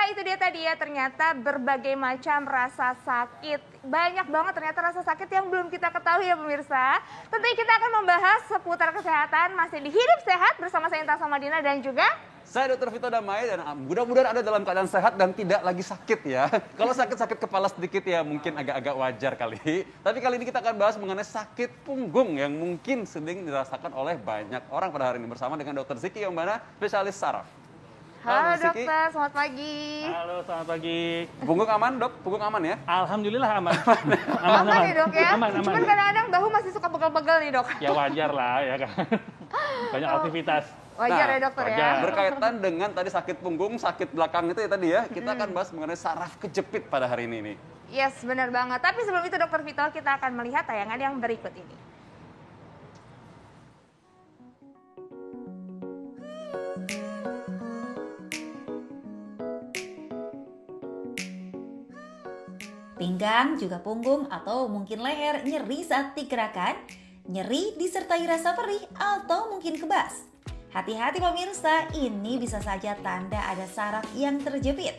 itu dia tadi ya, ternyata berbagai macam rasa sakit. Banyak banget ternyata rasa sakit yang belum kita ketahui ya pemirsa. Tentunya kita akan membahas seputar kesehatan masih di Hidup Sehat bersama saya Intan Samadina dan juga saya Dr. Vito Damai dan mudah-mudahan Anda dalam keadaan sehat dan tidak lagi sakit ya. Kalau sakit-sakit kepala sedikit ya mungkin agak-agak wajar kali. Tapi kali ini kita akan bahas mengenai sakit punggung yang mungkin sering dirasakan oleh banyak orang pada hari ini bersama dengan Dr. Ziki Yombana, spesialis saraf. Halo dokter, selamat pagi. Halo, selamat pagi. Punggung aman dok? Punggung aman ya? Alhamdulillah aman. Aman ya dok ya? Aman. Cuman kadang-kadang bahu masih suka pegel-pegel nih dok. Ya wajar lah ya kan. Banyak aktivitas. Wajar ya dokter ya? Berkaitan dengan tadi sakit punggung, sakit belakang itu ya tadi ya, kita akan bahas mengenai saraf kejepit pada hari ini nih. Yes, benar banget. Tapi sebelum itu dokter Vito, kita akan melihat tayangan yang berikut ini. Pinggang, juga punggung atau mungkin leher nyeri saat digerakkan, nyeri disertai rasa perih atau mungkin kebas. Hati-hati pemirsa, ini bisa saja tanda ada saraf yang terjepit.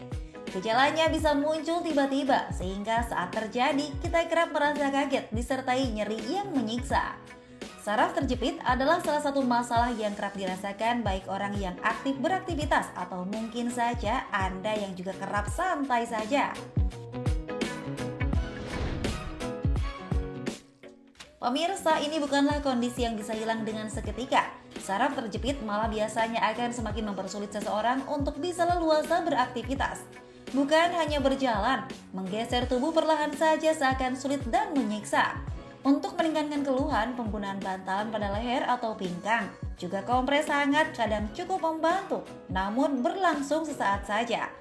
Gejalanya bisa muncul tiba-tiba sehingga saat terjadi kita kerap merasa kaget disertai nyeri yang menyiksa. Saraf terjepit adalah salah satu masalah yang kerap dirasakan baik orang yang aktif beraktivitas atau mungkin saja Anda yang juga kerap santai saja. Pemirsa, ini bukanlah kondisi yang bisa hilang dengan seketika. Saraf terjepit malah biasanya akan semakin mempersulit seseorang untuk bisa leluasa beraktivitas. Bukan hanya berjalan, menggeser tubuh perlahan saja seakan sulit dan menyiksa. Untuk meringankan keluhan, penggunaan bantalan pada leher atau pinggang, juga kompres hangat kadang cukup membantu, namun berlangsung sesaat saja.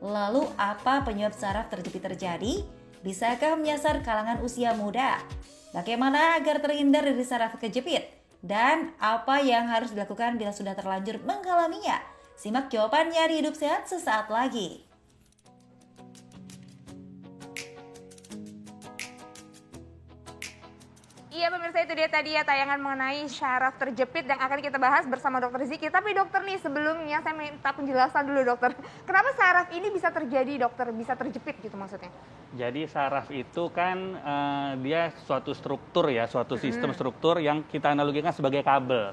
Lalu apa penyebab saraf terjepit terjadi? Bisakah menyasar kalangan usia muda? Bagaimana agar terhindar dari saraf kejepit? Dan apa yang harus dilakukan bila sudah terlanjur mengalaminya? Simak jawabannya di Hidup Sehat sesaat lagi. Iya pemirsa, itu dia tadi ya tayangan mengenai saraf terjepit yang akan kita bahas bersama dokter Ziki. Tapi dokter nih, sebelumnya saya minta penjelasan dulu dokter. Kenapa saraf ini bisa terjadi dokter, bisa terjepit gitu maksudnya? Jadi saraf itu kan dia suatu struktur ya, suatu sistem struktur yang kita analogikan sebagai kabel.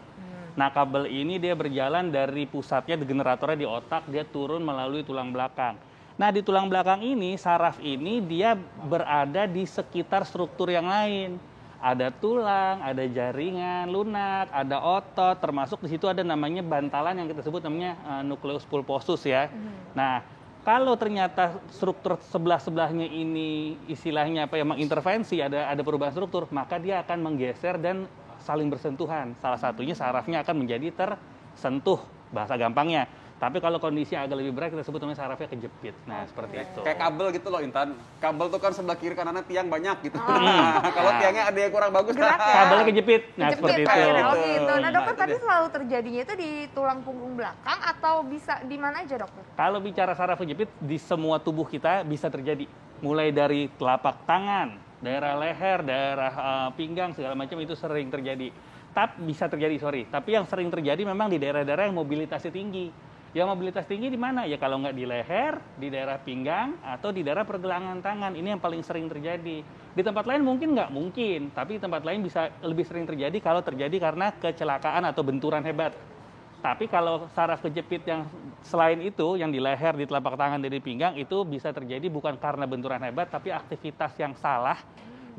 Nah kabel ini dia berjalan dari pusatnya, generatornya di otak, dia turun melalui tulang belakang. Nah di tulang belakang ini, saraf ini dia berada di sekitar struktur yang lain. Ada tulang, ada jaringan lunak, ada otot, termasuk di situ ada namanya bantalan yang kita sebut namanya nukleus pulposus ya. Nah, kalau ternyata struktur sebelah-sebelahnya ini istilahnya apa ya, mengintervensi, ada perubahan struktur, maka dia akan menggeser dan saling bersentuhan. Salah satunya sarafnya akan menjadi tersentuh, bahasa gampangnya. Tapi kalau kondisi agak lebih berat, kita sebut namanya sarafnya kejepit. Nah, seperti itu. Kayak kabel gitu loh Intan. Kabel tuh kan sebelah kiri kanannya tiang banyak gitu. Kalau tiangnya ada yang kurang bagus, Gerak ya? Kabelnya kejepit. Nah, seperti itu. Oh gitu. Nah dokter, tadi selalu terjadinya itu di tulang punggung belakang atau bisa di mana aja dokter? Kalau bicara saraf kejepit, di semua tubuh kita bisa terjadi. Mulai dari telapak tangan, daerah leher, daerah pinggang, segala macam itu sering terjadi. Tapi yang sering terjadi memang di daerah-daerah yang mobilitasnya tinggi. Yang mobilitas tinggi di mana? Ya kalau nggak di leher, di daerah pinggang, atau di daerah pergelangan tangan. Ini yang paling sering terjadi. Di tempat lain mungkin nggak mungkin, tapi di tempat lain bisa lebih sering terjadi kalau terjadi karena kecelakaan atau benturan hebat. Tapi kalau saraf kejepit yang selain itu, yang di leher, di telapak tangan, dan di pinggang, itu bisa terjadi bukan karena benturan hebat, tapi aktivitas yang salah,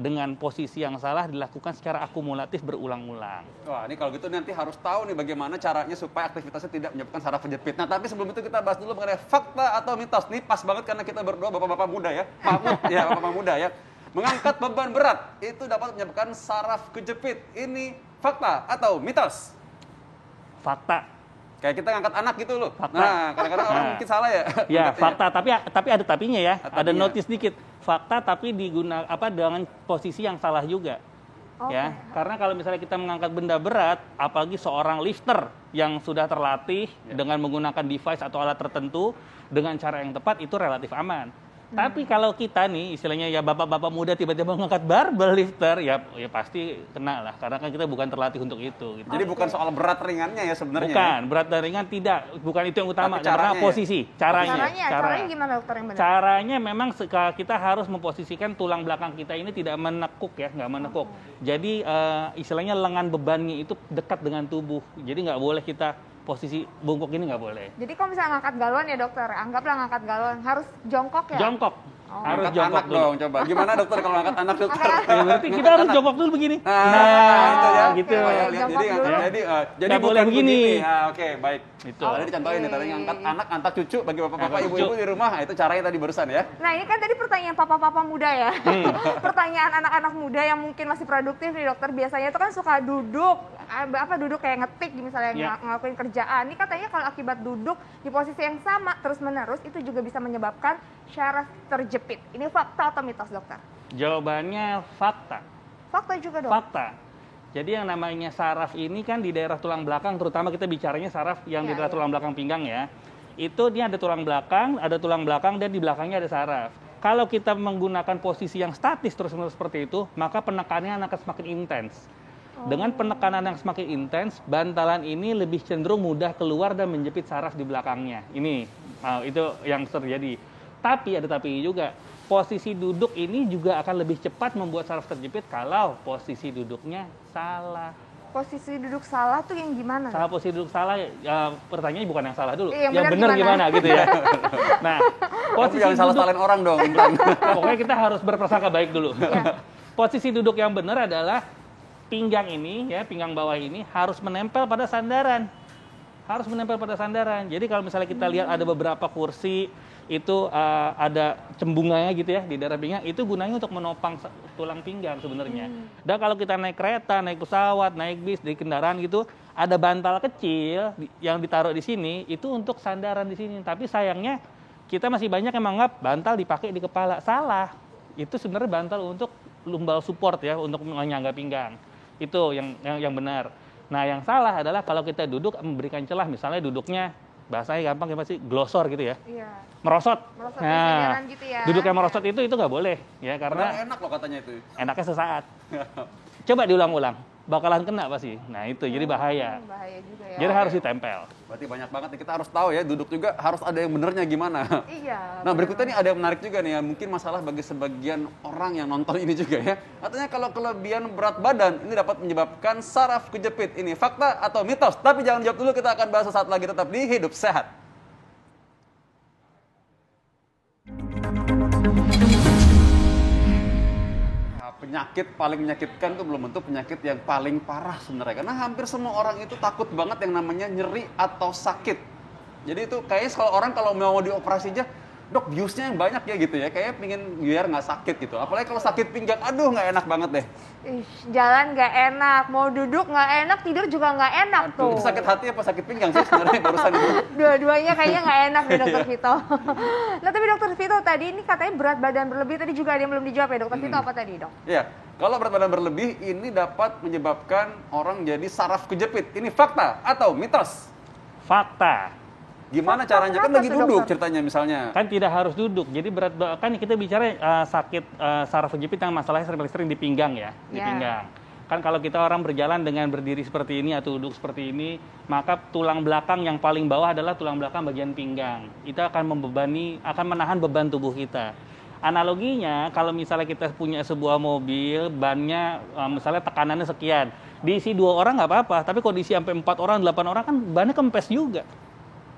dengan posisi yang salah dilakukan secara akumulatif berulang-ulang. Wah, ini kalau gitu nanti harus tahu nih bagaimana caranya supaya aktivitasnya tidak menyebabkan saraf kejepit. Nah, tapi sebelum itu kita bahas dulu mengenai fakta atau mitos. Ini pas banget karena kita berdua bapak-bapak muda ya. Mahmud ya, bapak-bapak muda ya. Mengangkat beban berat itu dapat menyebabkan saraf kejepit. Ini fakta atau mitos? Fakta. Kayak kita ngangkat anak gitu loh. Fakta. Nah, kadang-kadang orang mungkin salah ya. Ya, fakta, tapi ada tapinya ya. Tapinya. Ada notice dikit. Fakta tapi dengan posisi yang salah juga. Ya, karena kalau misalnya kita mengangkat benda berat, apalagi seorang lifter yang sudah terlatih dengan menggunakan device atau alat tertentu dengan cara yang tepat, itu relatif aman. Tapi kalau kita nih, istilahnya ya bapak-bapak muda tiba-tiba mengangkat barbell lifter, ya pasti kena lah. Karena kan kita bukan terlatih untuk itu. Gitu. Jadi bukan soal berat ringannya ya sebenarnya. Bukan, berat dan ringan tidak. Bukan itu yang utama. Tapi Karena caranya posisi, caranya. Caranya gimana dokter yang benar? Caranya memang kita harus memposisikan tulang belakang kita ini tidak menekuk ya, nggak menekuk. Jadi istilahnya lengan bebannya itu dekat dengan tubuh. Jadi nggak boleh kita posisi bungkuk ini nggak boleh. Jadi kalau misalnya ngangkat galon ya dokter, anggaplah ngangkat galon, harus jongkok ya? Jongkok. Harus Angkat jongkok anak dulu. dong, coba. Gimana dokter kalau angkat anak dokter? Ya, berarti kita harus jongkok dulu begini. Itu ya. gitu. Oh, ya, lihat. Jongkok Jadi dulu. jadi Nggak bukan boleh begini. Oke, baik. Itu. Tadi dicontohin nih, tadi ngangkat anak, angkat cucu bagi bapak-bapak, Angkat ibu-ibu cucu. di rumah. Itu caranya tadi barusan ya. Nah ini kan tadi pertanyaan papa-papa muda ya. Pertanyaan anak-anak muda yang mungkin masih produktif nih dokter. Biasanya itu kan suka duduk, duduk kayak ngetik misalnya Ya. ngelakuin kerjaan. Ini katanya kalau akibat duduk di posisi yang sama terus-menerus itu juga bisa menyebabkan syaraf terjepit. Ini fakta atau mitos dokter? Jawabannya fakta. Fakta juga dong. Fakta. Jadi yang namanya saraf ini kan di daerah tulang belakang, terutama kita bicaranya saraf yang di Iya, daerah iya. tulang belakang pinggang ya. Itu dia ada tulang belakang dan di belakangnya ada saraf. Kalau kita menggunakan posisi yang statis terus-menerus seperti itu, maka penekanannya akan semakin intens. Dengan penekanan yang semakin intens, bantalan ini lebih cenderung mudah keluar dan menjepit saraf di belakangnya. Ini itu yang terjadi. Tapi ada tapi juga. Posisi duduk ini juga akan lebih cepat membuat saraf terjepit kalau posisi duduknya salah. Posisi duduk salah tuh yang gimana? Salah posisi duduk salah, ya, pertanyaannya bukan yang salah dulu. Iya, yang benar benar gimana gitu ya. Nah, Tapi posisi jangan salah duduk, salahin orang dong. Intan. pokoknya kita harus berprasangka baik dulu. Iya. Posisi duduk yang benar adalah pinggang ini, ya pinggang bawah ini harus menempel pada sandaran. Harus menempel pada sandaran. Jadi kalau misalnya kita lihat ada beberapa kursi itu ada cembunganya gitu ya di daerah pinggang, itu gunanya untuk menopang tulang pinggang sebenarnya. Dan kalau kita naik kereta, naik pesawat, naik bis, di kendaraan gitu, ada bantal kecil yang ditaruh di sini itu untuk sandaran di sini. Tapi sayangnya kita masih banyak yang menganggap bantal dipakai di kepala. Salah. Itu sebenarnya bantal untuk lumbal support ya, untuk menyangga pinggang. Itu yang benar. Nah, yang salah adalah kalau kita duduk memberikan celah, misalnya duduknya bahasanya gampang ya pasti glosor gitu ya. Iya. Merosot. Merosot Nah, sandaran gitu ya. duduk yang merosot itu nggak boleh ya Karena karena enak loh katanya itu. enaknya sesaat. Coba diulang-ulang, bakalan kena pasti. Nah, itu jadi bahaya. Bahaya juga ya. Jadi harus ditempel. Berarti banyak banget nih, kita harus tahu ya, duduk juga harus ada yang benernya gimana. Iya. Nah, berikutnya nih ada yang menarik juga nih ya, mungkin masalah bagi sebagian orang yang nonton ini juga ya. Katanya kalau kelebihan berat badan ini dapat menyebabkan saraf kejepit. Ini fakta atau mitos? Tapi jangan jawab dulu, kita akan bahas sesaat lagi, tetap di Hidup Sehat. Nah, penyakit paling menyakitkan itu belum tentu penyakit yang paling parah sebenarnya. Karena hampir semua orang itu takut banget yang namanya nyeri atau sakit. Jadi itu kayaknya kalau orang kalau mau dioperasi aja, dok biusnya yang banyak ya gitu ya. Kayaknya pingin biar nggak sakit gitu. Apalagi kalau sakit pinggang, aduh nggak enak banget deh. Ih, jalan nggak enak, mau duduk nggak enak, tidur juga nggak enak tuh. Itu sakit hati apa sakit pinggang sih sebenarnya barusan itu? Dua-duanya kayaknya nggak enak deh dokter Vito. Nah tapi dokter Vito tadi ini katanya berat badan berlebih, tadi juga ada yang belum dijawab ya dokter Vito, apa tadi dok? Iya, kalau berat badan berlebih ini dapat menyebabkan orang jadi saraf kejepit. Ini fakta atau mitos? Fakta. Gimana Fakta caranya? Kan kenapa lagi tuh, duduk dokter? ceritanya misalnya. Kan tidak harus duduk. Jadi kan kita bicara sakit saraf kejepit yang masalahnya sering di pinggang ya, di Ya. pinggang. Kan kalau kita orang berjalan dengan berdiri seperti ini atau duduk seperti ini, maka tulang belakang yang paling bawah adalah tulang belakang bagian pinggang. Itu akan menahan beban tubuh kita. Analoginya, kalau misalnya kita punya sebuah mobil, bannya misalnya tekanannya sekian, diisi 2 orang nggak apa-apa, tapi kalau diisi sampai 4 orang, 8 orang kan bannya kempes juga.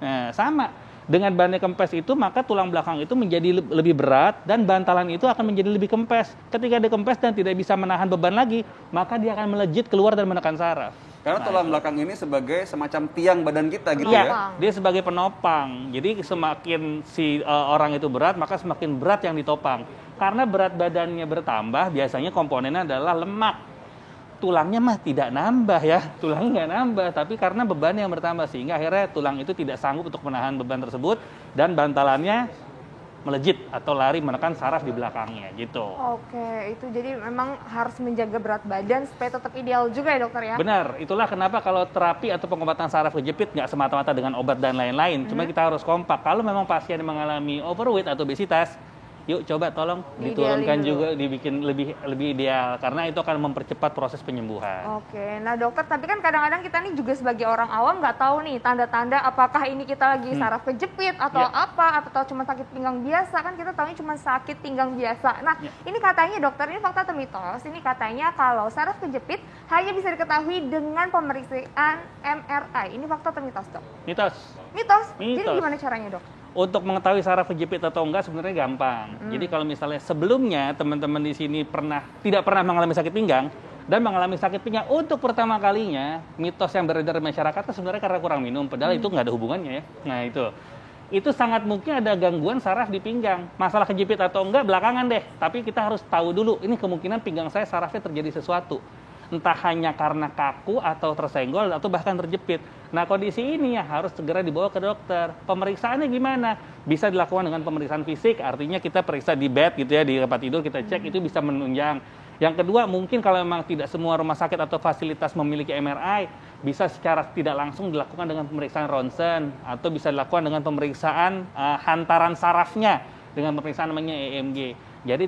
Nah, sama. Dengan bannya kempes itu, maka tulang belakang itu menjadi lebih berat dan bantalan itu akan menjadi lebih kempes. Ketika dia kempes dan tidak bisa menahan beban lagi, maka dia akan melejit keluar dan menekan saraf. Karena tulang belakang ini sebagai semacam tiang badan kita gitu Iya, ya. dia sebagai penopang. Jadi semakin si orang itu berat, maka semakin berat yang ditopang. Karena berat badannya bertambah, biasanya komponennya adalah lemak. Tulangnya mah tidak nambah ya, tulangnya nggak nambah, tapi karena beban yang bertambah sehingga akhirnya tulang itu tidak sanggup untuk menahan beban tersebut dan bantalannya melejit atau lari menekan saraf di belakangnya gitu. Oke, itu jadi memang harus menjaga berat badan supaya tetap ideal juga ya dokter ya? Benar, itulah kenapa kalau terapi atau pengobatan saraf kejepit nggak semata-mata dengan obat dan lain-lain. Cuma kita harus kompak. Kalau memang pasien mengalami overweight atau obesitas, yuk coba tolong Diidealin diturunkan dulu. juga, dibikin lebih ideal karena itu akan mempercepat proses penyembuhan. Oke, nah dokter, tapi kan kadang-kadang kita nih juga sebagai orang awam nggak tahu nih tanda-tanda apakah ini kita lagi saraf kejepit atau Ya. apa, atau cuma sakit pinggang biasa, kan kita tahunya cuma sakit pinggang biasa. Nah, Ya. ini katanya dokter, ini fakta atau mitos, ini katanya kalau saraf kejepit hanya bisa diketahui dengan pemeriksaan MRI. Ini fakta atau mitos, dok? Mitos. Mitos? Jadi Mitos. gimana caranya, dok? Untuk mengetahui saraf kejepit atau enggak sebenarnya gampang. Jadi kalau misalnya sebelumnya teman-teman di sini tidak pernah mengalami sakit pinggang dan mengalami sakit pinggang untuk pertama kalinya, mitos yang beredar di masyarakat itu sebenarnya karena kurang minum, padahal itu nggak ada hubungannya ya. Nah itu sangat mungkin ada gangguan saraf di pinggang. Masalah kejepit atau enggak belakangan deh, tapi kita harus tahu dulu ini kemungkinan pinggang saya sarafnya terjadi sesuatu. Entah hanya karena kaku atau tersenggol atau bahkan terjepit. Nah kondisi ini ya harus segera dibawa ke dokter. Pemeriksaannya gimana? Bisa dilakukan dengan pemeriksaan fisik, artinya kita periksa di bed gitu ya, di tempat tidur kita cek, itu bisa menunjang. Yang kedua mungkin kalau memang tidak semua rumah sakit atau fasilitas memiliki MRI, bisa secara tidak langsung dilakukan dengan pemeriksaan ronsen atau bisa dilakukan dengan pemeriksaan hantaran sarafnya dengan pemeriksaan namanya EMG. Jadi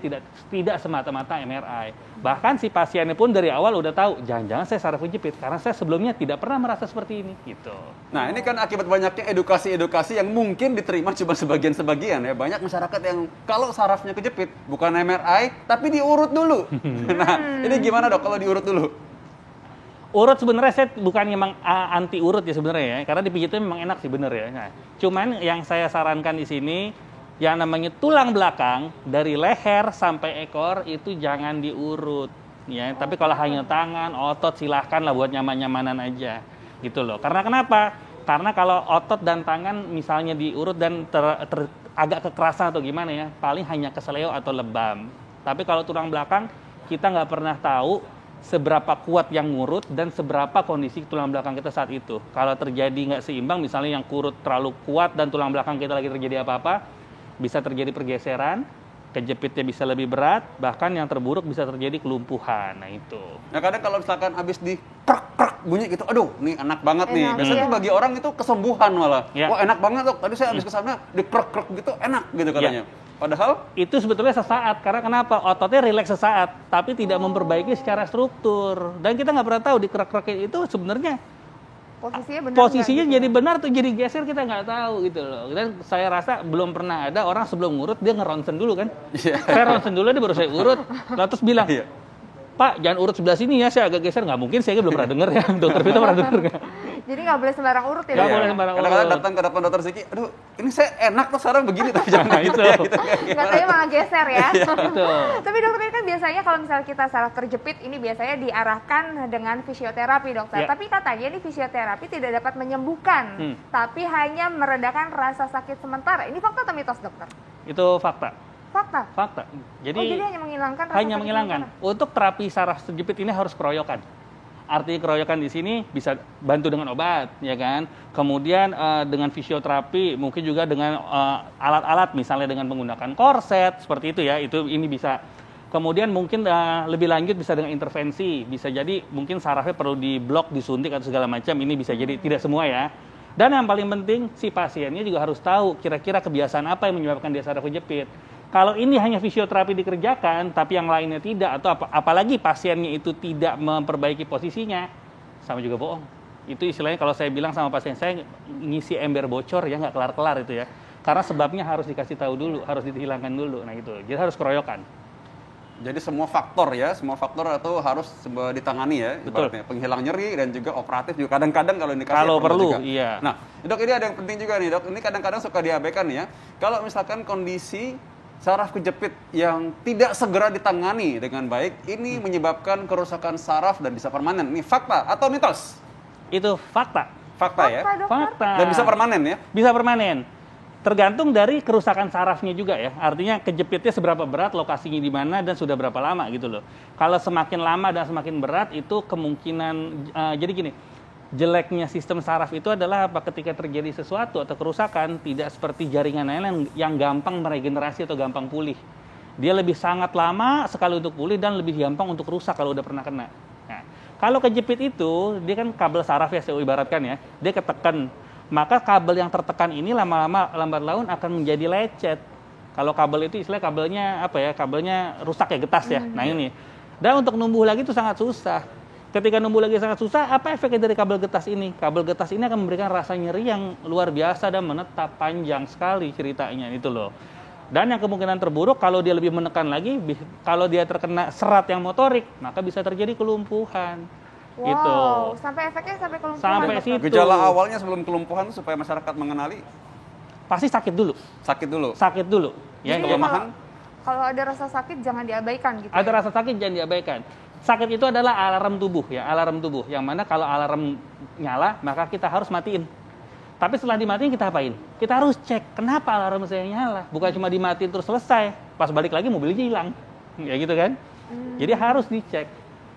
tidak semata-mata MRI. Bahkan si pasiennya pun dari awal udah tahu, jangan-jangan saya saraf kejepit karena saya sebelumnya tidak pernah merasa seperti ini gitu. Nah, ini kan akibat banyaknya edukasi-edukasi yang mungkin diterima cuma sebagian-sebagian ya. Banyak masyarakat yang kalau sarafnya kejepit bukan MRI tapi diurut dulu. Nah, ini gimana dok kalau diurut dulu? Urut sebenarnya saya bukan memang anti urut ya sebenarnya ya, karena dipijitnya memang enak sih bener ya. Nah, cuman yang saya sarankan di sini yang namanya tulang belakang dari leher sampai ekor itu jangan diurut ya. Tapi kalau hanya tangan, otot silahkan lah buat nyaman-nyamanan aja gitu loh. Karena kenapa? Karena kalau otot dan tangan misalnya diurut dan agak kekerasan atau gimana ya, paling hanya keseleo atau lebam. Tapi kalau tulang belakang kita nggak pernah tahu seberapa kuat yang ngurut dan seberapa kondisi tulang belakang kita saat itu. Kalau terjadi nggak seimbang, misalnya yang kurut terlalu kuat dan tulang belakang kita lagi terjadi apa-apa, bisa terjadi pergeseran, kejepitnya bisa lebih berat, bahkan yang terburuk bisa terjadi kelumpuhan. Nah itu. Nah kadang kalau misalkan habis di krek bunyi gitu, aduh ini enak banget nih. Enak, Biasanya iya. bagi orang itu kesembuhan malah. Ya. Wah enak banget dok, tadi saya habis kesana di krek gitu enak gitu katanya. Padahal Itu sebetulnya sesaat, karena kenapa? Ototnya rileks sesaat, tapi tidak memperbaiki secara struktur. Dan kita nggak pernah tahu di krek-krek itu sebenarnya posisinya benar. jadi benar tuh jadi geser, kita nggak tahu gitu loh. Dan saya rasa belum pernah ada orang sebelum ngurut dia ngeronsen dulu kan. Iya. Saya ronsen dulu, dia baru saya urut, lalu terus bilang, Iya. Pak jangan urut sebelah sini ya, saya agak geser. Nggak mungkin, saya belum pernah dengar ya. Dokter Vita pernah dengar nggak? Jadi nggak boleh sembarang urut ya, Nggak dok? boleh sembarang Kadang-kadang urut. datang ke depan dokter Ziki, aduh ini saya enak tuh sekarang begini tapi jangan gitu ya. Gitu, Nggak tahu malah geser ya. Gitu. Tapi dokter ini kan biasanya kalau misalnya kita saraf terjepit ini biasanya diarahkan dengan fisioterapi dokter. Ya. Tapi katanya ini fisioterapi tidak dapat menyembuhkan, tapi hanya meredakan rasa sakit sementara. Ini fakta atau mitos dokter? Itu fakta. Fakta. Jadi, Jadi hanya menghilangkan rasa hanya sakit menghilangkan. sementara. Untuk terapi saraf terjepit ini harus keroyokan. Artinya keroyokan di sini bisa bantu dengan obat, ya kan? Kemudian dengan fisioterapi, mungkin juga dengan alat-alat, misalnya dengan menggunakan korset seperti itu ya. Ini bisa. Kemudian mungkin lebih lanjut bisa dengan intervensi. Bisa jadi mungkin sarafnya perlu diblok, disuntik atau segala macam. Ini bisa jadi, tidak semua ya. Dan yang paling penting si pasiennya juga harus tahu kira-kira kebiasaan apa yang menyebabkan dia saraf kejepit. Kalau ini hanya fisioterapi dikerjakan, tapi yang lainnya tidak, atau apalagi pasiennya itu tidak memperbaiki posisinya, sama juga bohong. Itu istilahnya kalau saya bilang sama pasien saya, ngisi ember bocor ya, nggak kelar-kelar itu ya. Karena sebabnya harus dikasih tahu dulu, harus dihilangkan dulu. Nah itu, jadi harus keroyokan. Jadi semua faktor itu harus ditangani ya, Betul. ibaratnya penghilang nyeri dan juga operatif juga kadang-kadang kalau indikasi Kalau perlu, juga. iya. Nah, dok ini ada yang penting juga nih dok, ini kadang-kadang suka diabaikan ya. Kalau misalkan kondisi saraf kejepit yang tidak segera ditangani dengan baik, ini menyebabkan kerusakan saraf dan bisa permanen. Ini fakta atau mitos? Itu fakta. Fakta ya. Dokter? Fakta. Dan bisa permanen ya. Bisa permanen. Tergantung dari kerusakan sarafnya juga ya. Artinya kejepitnya seberapa berat, lokasinya di mana, dan sudah berapa lama gitu loh. Kalau semakin lama dan semakin berat, itu kemungkinan, jadi gini, jeleknya sistem saraf itu adalah apa? Ketika terjadi sesuatu atau kerusakan, tidak seperti jaringan lain yang gampang meregenerasi atau gampang pulih. Dia lebih sangat lama sekali untuk pulih dan lebih gampang untuk rusak kalau udah pernah kena. Nah, kalau kejepit itu, dia kan kabel saraf ya, saya ibaratkan ya, dia ketekan. Maka kabel yang tertekan ini lama-lama lambat laun akan menjadi lecet. Kalau kabel itu istilah kabelnya apa ya? Kabelnya rusak ya, getas ya. Nah ini. Dan untuk numbuh lagi itu sangat susah. Ketika numbuh lagi sangat susah, apa efeknya dari kabel getas ini? Kabel getas ini akan memberikan rasa nyeri yang luar biasa dan menetap panjang sekali ceritanya itu loh. Dan yang kemungkinan terburuk kalau dia lebih menekan lagi, kalau dia terkena serat yang motorik, maka bisa terjadi kelumpuhan. Wow, Gitu. sampai efeknya sampai kelumpuhan. Sampai dokter. situ. Gejala awalnya sebelum kelumpuhan supaya masyarakat mengenali Pasti sakit dulu. sakit dulu. Sakit dulu. Ya, Jadi kelemahan? kalau ada rasa sakit jangan diabaikan gitu. ada ya? rasa sakit jangan diabaikan. Sakit itu adalah alarm tubuh ya, alarm tubuh. Yang mana kalau alarm nyala, maka kita harus matiin. Tapi setelah dimatiin kita apain? Kita harus cek kenapa alarm saya nyala. Bukan cuma dimatiin terus selesai. Pas balik lagi mobilnya hilang. Ya gitu kan? Jadi harus dicek.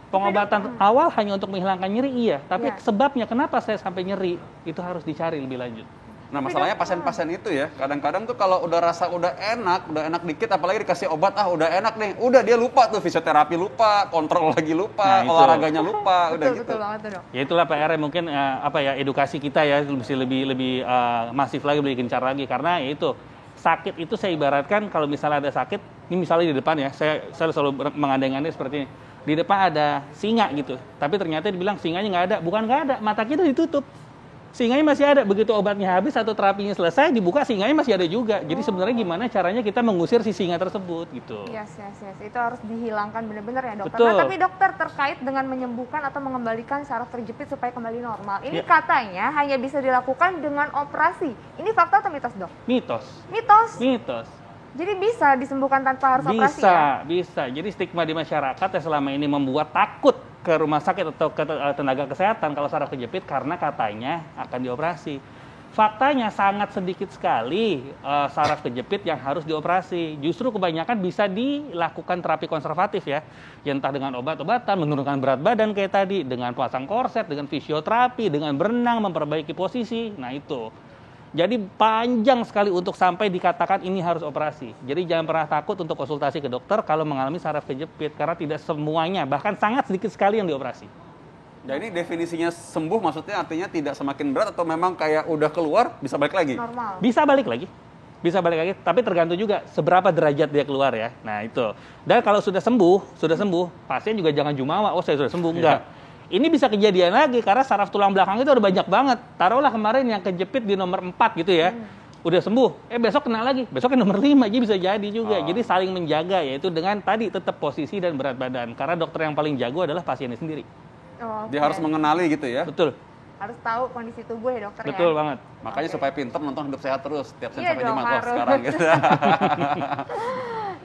Pengobatan awal hanya untuk menghilangkan nyeri iya, tapi Iya. sebabnya kenapa saya sampai nyeri itu harus dicari lebih lanjut. Nah masalahnya pasien-pasien itu ya, kadang-kadang tuh kalau udah rasa udah enak dikit, apalagi dikasih obat, udah enak nih, udah dia lupa tuh, fisioterapi lupa, kontrol lagi lupa, Nah, itu. olahraganya lupa, udah Betul, gitu. betul banget tuh dok. Ya itulah PR mungkin edukasi kita ya mesti lebih masif lagi, lebih gencar lagi karena ya itu sakit itu saya ibaratkan kalau misalnya ada sakit, ini misalnya di depan ya, saya selalu mengandai-andai seperti ini. Di depan ada singa gitu, tapi ternyata dibilang singanya nggak ada, bukan nggak ada, mata kita ditutup. Singanya masih ada, begitu obatnya habis atau terapinya selesai, dibuka singanya masih ada juga. Jadi sebenarnya gimana caranya kita mengusir si singa tersebut gitu. Yes. Itu harus dihilangkan benar-benar ya dokter. Betul. Nah, tapi dokter terkait dengan menyembuhkan atau mengembalikan saraf terjepit supaya kembali normal. Ini Ya. katanya hanya bisa dilakukan dengan operasi. Ini fakta atau mitos dok? Mitos. Mitos. Jadi bisa disembuhkan tanpa harus operasi ya? Bisa. Jadi stigma di masyarakat yang selama ini membuat takut ke rumah sakit atau ke tenaga kesehatan kalau saraf kejepit karena katanya akan dioperasi. Faktanya sangat sedikit sekali saraf kejepit yang harus dioperasi. Justru kebanyakan bisa dilakukan terapi konservatif ya. Ya entah dengan obat-obatan, menurunkan berat badan kayak tadi, dengan pasang korset, dengan fisioterapi, dengan berenang, memperbaiki posisi. Nah itu. Jadi panjang sekali untuk sampai dikatakan ini harus operasi. Jadi jangan pernah takut untuk konsultasi ke dokter kalau mengalami saraf kejepit karena tidak semuanya, bahkan sangat sedikit sekali yang dioperasi. Nah ini definisinya sembuh maksudnya artinya tidak semakin berat atau memang kayak udah keluar bisa balik lagi? Normal. Bisa balik lagi, tapi tergantung juga seberapa derajat dia keluar ya. Nah itu. Dan kalau sudah sembuh, pasien juga jangan jumawa, oh saya sudah sembuh, enggak. Ini bisa kejadian lagi karena saraf tulang belakang itu udah banyak banget. Taruhlah kemarin yang kejepit di nomor 4 gitu ya. Udah sembuh, besok kena lagi. Besoknya nomor 5, jadi bisa jadi juga. Jadi saling menjaga yaitu dengan tadi tetap posisi dan berat badan. Karena dokter yang paling jago adalah pasiennya sendiri. Oh, Dia harus mengenali gitu ya. Betul, harus tahu kondisi tubuh ya dokter betul ya? banget. Makanya Oke. supaya pinter nonton Hidup Sehat terus. Tiap Senin Iya sampai dong, Jumat loh harus. sekarang gitu.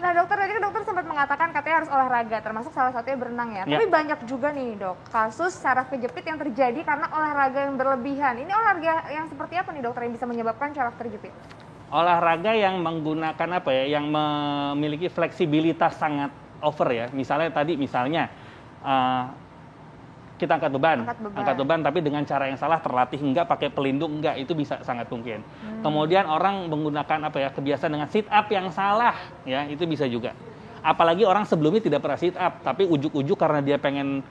Nah dokter, tadi kan dokter sempat mengatakan katanya harus olahraga, termasuk salah satunya berenang ya. Ya. Tapi banyak juga nih dok, kasus saraf kejepit yang terjadi karena olahraga yang berlebihan. Ini olahraga yang seperti apa nih dokter yang bisa menyebabkan saraf terjepit? Olahraga yang menggunakan apa ya, yang memiliki fleksibilitas sangat over ya. Misalnya kita angkat beban tapi dengan cara yang salah, terlatih enggak, pakai pelindung enggak, itu bisa sangat mungkin. Kemudian orang menggunakan kebiasaan dengan sit up yang salah ya, itu bisa juga. Apalagi orang sebelumnya tidak pernah sit up tapi ujuk-ujuk karena dia pengen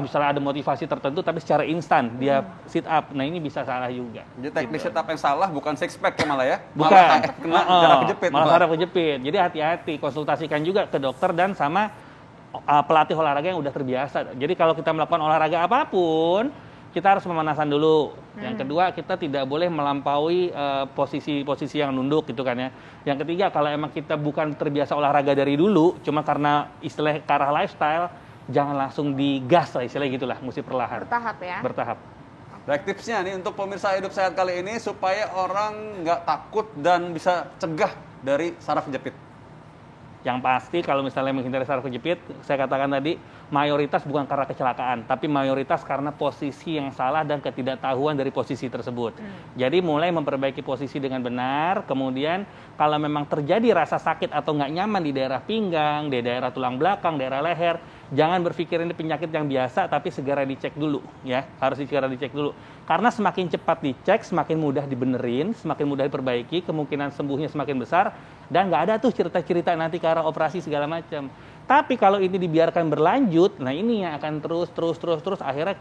misalnya ada motivasi tertentu tapi secara instan dia sit up. Nah, ini bisa salah juga. Jadi teknik setup yang salah bukan six pack ya malah ya? Bukan. Malah kena saraf kejepit. Malah saraf kejepit. Jadi hati-hati, konsultasikan juga ke dokter dan sama pelatih olahraga yang udah terbiasa. Jadi kalau kita melakukan olahraga apapun, kita harus pemanasan dulu. Yang kedua, kita tidak boleh melampaui posisi-posisi yang nunduk gitu kan ya. Yang ketiga, kalau emang kita bukan terbiasa olahraga dari dulu, cuma karena istilah ke arah lifestyle, jangan langsung digas lah istilahnya gitulah, mesti perlahan. Bertahap ya? Bertahap. Baik, tipsnya nih untuk pemirsa Hidup Sehat kali ini supaya orang nggak takut dan bisa cegah dari saraf kejepit. Yang pasti kalau misalnya menghindari saraf kejepit, saya katakan tadi, mayoritas bukan karena kecelakaan, tapi mayoritas karena posisi yang salah dan ketidaktahuan dari posisi tersebut. Jadi mulai memperbaiki posisi dengan benar, kemudian kalau memang terjadi rasa sakit atau nggak nyaman di daerah pinggang, di daerah tulang belakang, daerah leher, jangan berpikir ini penyakit yang biasa, tapi segera dicek dulu, ya. Harus segera dicek dulu. Karena semakin cepat dicek, semakin mudah dibenerin, semakin mudah diperbaiki, kemungkinan sembuhnya semakin besar, dan nggak ada tuh cerita-cerita nanti ke arah operasi segala macam. Tapi kalau ini dibiarkan berlanjut, nah ini yang akan terus, akhirnya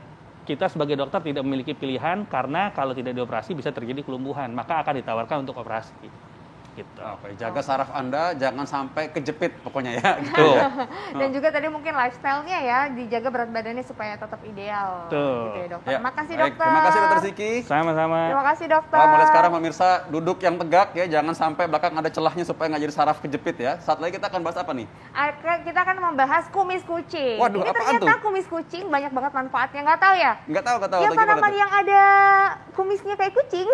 kita sebagai dokter tidak memiliki pilihan, karena kalau tidak dioperasi bisa terjadi kelumpuhan, maka akan ditawarkan untuk operasi. gitu. Oke, jaga saraf Anda jangan sampai kejepit pokoknya ya. Gitu Tuh. ya. Dan juga tadi mungkin lifestyle-nya ya, dijaga berat badannya supaya tetap ideal. Tuh. Gitu ya dokter. Ya, Makasih baik. dokter. Terima kasih dokter Siki. Sama-sama. Terima kasih dokter. Wah, mulai sekarang pemirsa duduk yang tegak ya, jangan sampai belakang ada celahnya supaya nggak jadi saraf kejepit ya. Saat lagi kita akan bahas apa nih? Kita akan membahas kumis kucing. Waduh, ini apaan ternyata tuh? kumis kucing banyak banget manfaatnya, nggak tahu ya? Nggak tahu. Ya Atau gimana tanaman tuh? yang ada kumisnya kayak kucing.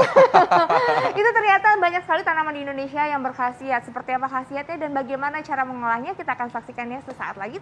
Itu ternyata banyak sekali tanaman di Indonesia yang berkhasiat. Seperti apa khasiatnya dan bagaimana cara mengolahnya kita akan saksikannya sesaat lagi.